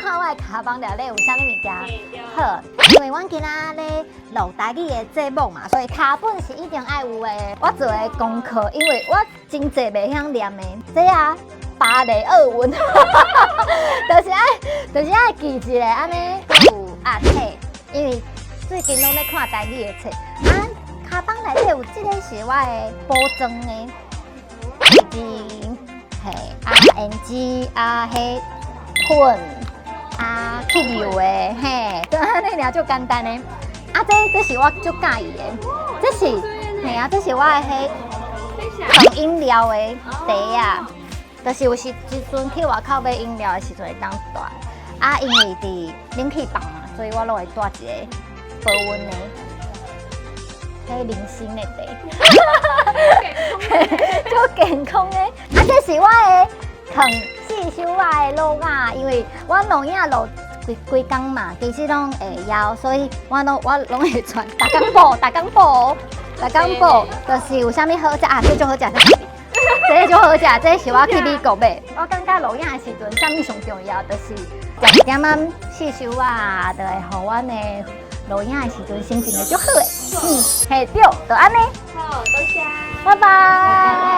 看我的卡包内底有啥物物件？好，因为阮今仔咧录台语的节目嘛，所以卡本是一定爱有的。我做的功课，因为我真济袂晓念的，这啊芭蕾二文，就是爱记一个安尼。有啊册，因为最近拢咧看台语的册，啊卡包内底有即个是我的补妆的，嘿，RNG 啊迄粉。啊，去油的，嘿，就安尼尔就简单的。啊，这是我足介意的，这是，嘿啊，这是我的迄放饮料的茶啊，就是有时阵去外口买饮料的时阵会当带。啊，因为伫冷气房嘛，所以我都会带一个保温的，迄零星的茶，足健康的。啊，这是我的放四小瓦的卤鸭，因为我卤鸭卤规工嘛，其实拢会枵，所以我拢会传，逐工补，就是有啥物好食啊，这种好食，这种好食，这是我去美国买。我感觉卤鸭的时阵，啥物上重要，就是食一点仔四小瓦，就会互阮的卤鸭的时阵心情会足好诶。嘿，对，就安尼。好，多谢。拜拜。